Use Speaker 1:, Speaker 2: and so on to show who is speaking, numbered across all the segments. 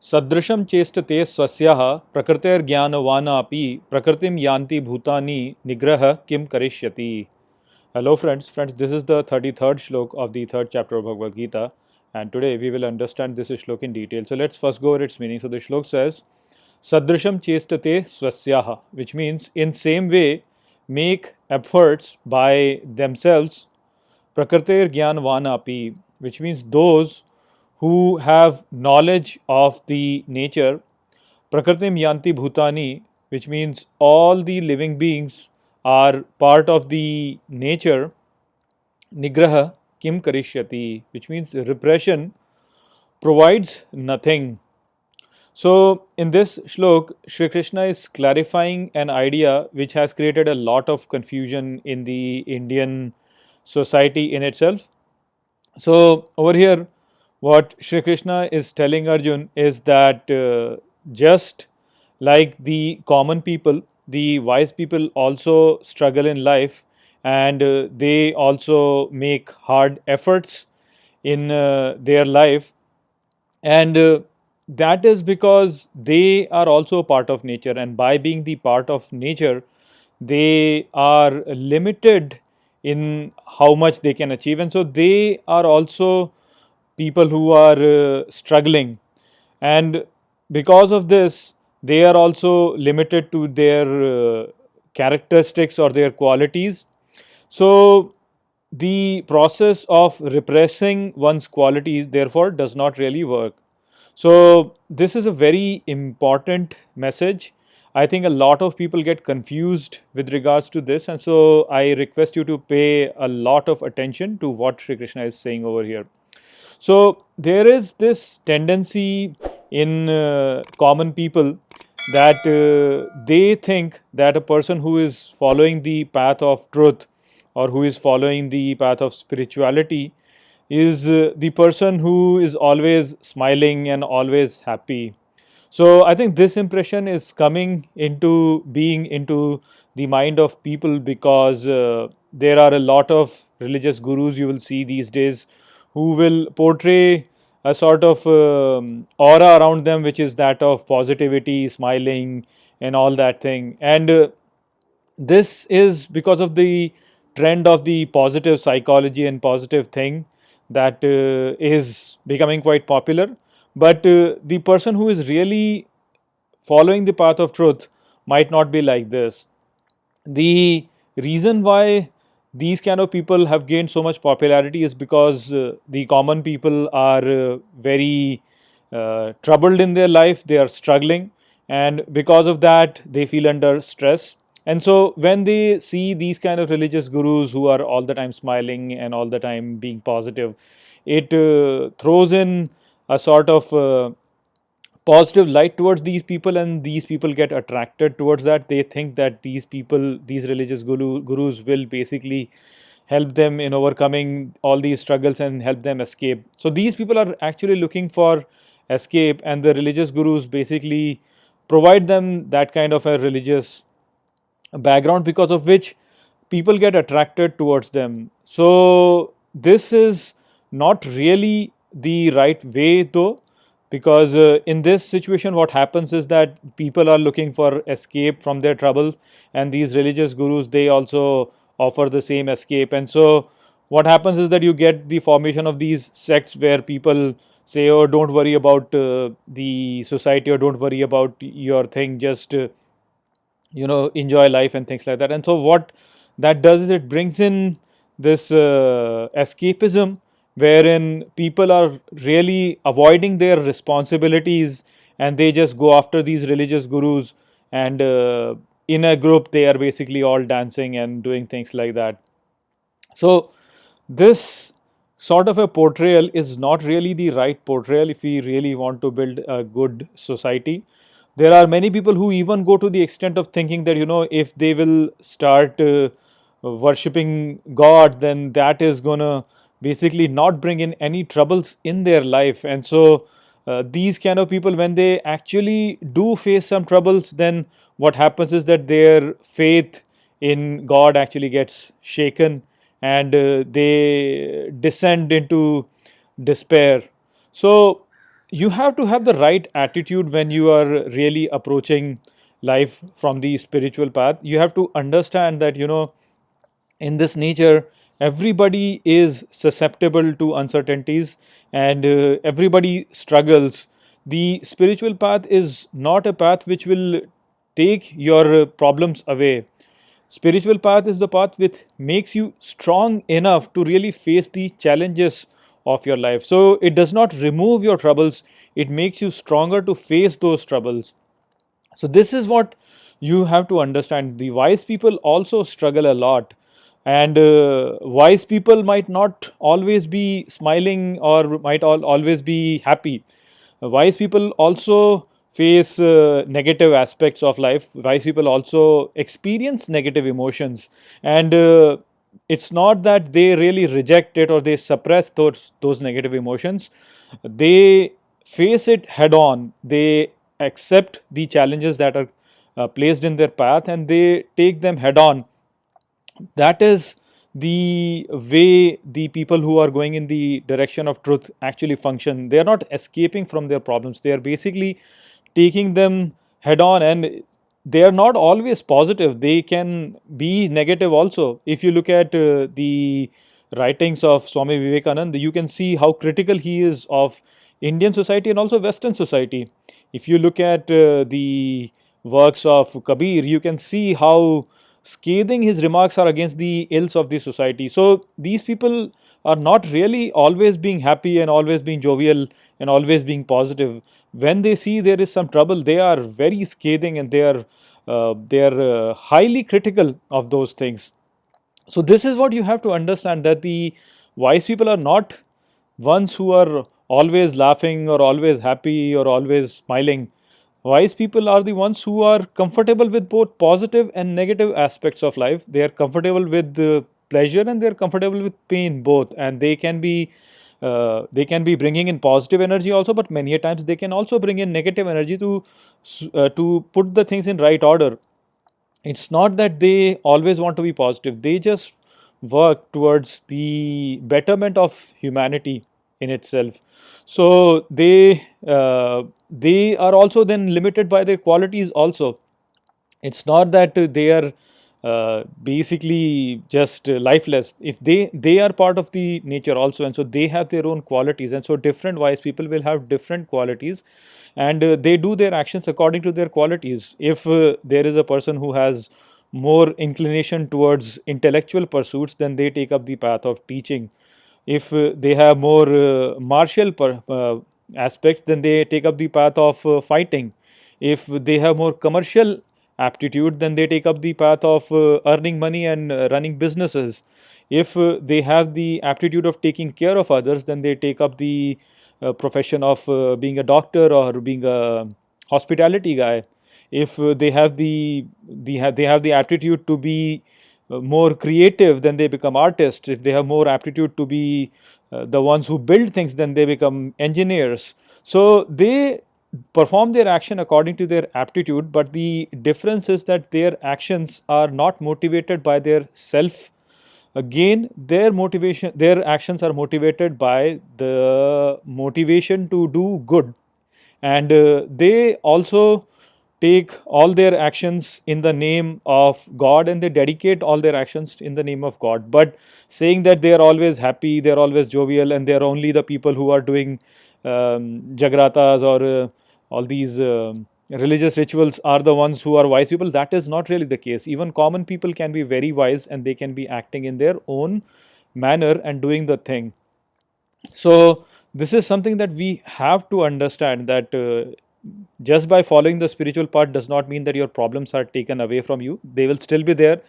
Speaker 1: सदृशं चेष्टते स्वस्याः प्रकृतेर्ज्ञानवानापि प्रकृतिं यान्ति भूतानि निग्रह किम करिष्यति. Hello friends, this is the 33rd shlok of the third chapter of Bhagavad Gita, and today we will understand this shlok in detail. So let's first go over its meaning. So the shlok says, Sadrisham chestate swasyaha, which means in same way make efforts by themselves, Prakrtir Gyanvanapi, which means those who have knowledge of the nature, Prakritim Yanti Bhutani, which means all the living beings are part of the nature, Nigraha Kim Karishyati, which means repression provides nothing. So, in this shlok, Shri Krishna is clarifying an idea which has created a lot of confusion in the Indian society in itself. So, over here, what Shri Krishna is telling Arjun is that just like the common people, the wise people also struggle in life, and they also make hard efforts in their life, and that is because they are also a part of nature, and by being the part of nature, they are limited in how much they can achieve, and so they are also people who are struggling, and because of this they are also limited to their characteristics or their qualities. So the process of repressing one's qualities therefore does not really work. So this is a very important message. I think a lot of people get confused with regards to this, and so I request you to pay a lot of attention to what Sri Krishna is saying over here. So there is this tendency in common people that they think that a person who is following the path of truth or who is following the path of spirituality is the person who is always smiling and always happy. So I think this impression is coming into being into the mind of people because there are a lot of religious gurus you will see these days who will portray a sort of aura around them which is that of positivity, smiling, and all that thing. And this is because of the trend of the positive psychology and positive thing that is becoming quite popular. But the person who is really following the path of truth might not be like this. The reason why these kind of people have gained so much popularity is because the common people are very troubled in their life, they are struggling, and because of that they feel under stress. And so when they see these kind of religious gurus who are all the time smiling and all the time being positive, it throws in a sort of positive light towards these people, and these people get attracted towards that. They think that these people, these religious gurus will basically help them in overcoming all these struggles and help them escape. So these people are actually looking for escape, and the religious gurus basically provide them that kind of a religious background because of which people get attracted towards them. So this is not really the right way though, because in this situation what happens is that people are looking for escape from their troubles, and these religious gurus, they also offer the same escape. And so what happens is that you get the formation of these sects where people say, oh, don't worry about the society, or don't worry about your thing, just enjoy life and things like that. And so what that does is it brings in this escapism wherein people are really avoiding their responsibilities, and they just go after these religious gurus, and in a group they are basically all dancing and doing things like that. So this sort of a portrayal is not really the right portrayal if we really want to build a good society. There are many people who even go to the extent of thinking that if they will start worshipping God, then that is gonna basically not bring in any troubles in their life. And so these kind of people, when they actually do face some troubles, then what happens is that their faith in God actually gets shaken, and they descend into despair. So you have to have the right attitude when you are really approaching life from the spiritual path. You have to understand that, in this nature, everybody is susceptible to uncertainties, and everybody struggles. The spiritual path is not a path which will take your problems away. Spiritual path is the path which makes you strong enough to really face the challenges of your life. So it does not remove your troubles, it makes you stronger to face those troubles. So this is what you have to understand. The wise people also struggle a lot, and wise people might not always be smiling or might always be happy. Wise people also face negative aspects of life. Wise people also experience negative emotions, and it's not that they really reject it or they suppress those negative emotions. They face it head on. They accept the challenges that are placed in their path, and they take them head on. That is the way the people who are going in the direction of truth actually function. They are not escaping from their problems, they are basically taking them head on, and they are not always positive, they can be negative also. If you look at the writings of Swami Vivekananda, you can see how critical he is of Indian society and also Western society. If you look at the works of Kabir, you can see how scathing his remarks are against the ills of the society. So these people are not really always being happy and always being jovial and always being positive. When they see there is some trouble, they are very scathing, and they are highly critical of those things. So this is what you have to understand, that the wise people are not ones who are always laughing or always happy or always smiling. Wise people are the ones who are comfortable with both positive and negative aspects of life. They are comfortable with pleasure and they are comfortable with pain both, and they can be bringing in positive energy also, but many a times they can also bring in negative energy to put the things in right order. It's not that they always want to be positive, they just work towards the betterment of humanity in itself. So they are also then limited by their qualities also. It's not that they are basically just lifeless. If they are part of the nature also, and so they have their own qualities, and so different wise people will have different qualities, and they do their actions according to their qualities. If there is a person who has more inclination towards intellectual pursuits, then they take up the path of teaching. If they have more martial aspects, then they take up the path of fighting. If they have more commercial aptitude, then they take up the path of earning money and running businesses. If they have the aptitude of taking care of others, then they take up the profession of being a doctor or being a hospitality guy. If they have the aptitude to be more creative, then they become artists. If they have more aptitude to be the ones who build things, then they become engineers. So they perform their action according to their aptitude, but the difference is that their actions are not motivated by their self gain. Their actions are motivated by the motivation to do good, and they also take all their actions in the name of God, and they dedicate all their actions in the name of God. But saying that they are always happy, they are always jovial, and they are only the people who are doing jagratas or all these religious rituals are the ones who are wise people, that is not really the case. Even common people can be very wise, and they can be acting in their own manner and doing the thing. So this is something that we have to understand, that just by following the spiritual path does not mean that your problems are taken away from you. They will still be there,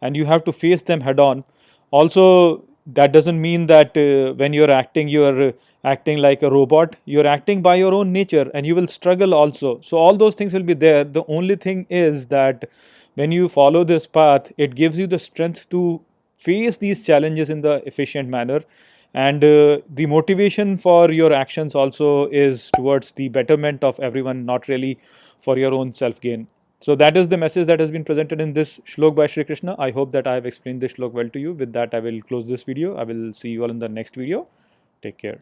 Speaker 1: and you have to face them head on. Also, that doesn't mean that when you're acting, you're acting like a robot. You're acting by your own nature, and you will struggle also. So all those things will be there. The only thing is that when you follow this path, it gives you the strength to face these challenges in the efficient manner, and the motivation for your actions also is towards the betterment of everyone, not really for your own self gain. So that is the message that has been presented in this shlok by Shri Krishna. I hope that I have explained this shlok well to you. With that, I will close this video. I will see you all in the next video. Take care.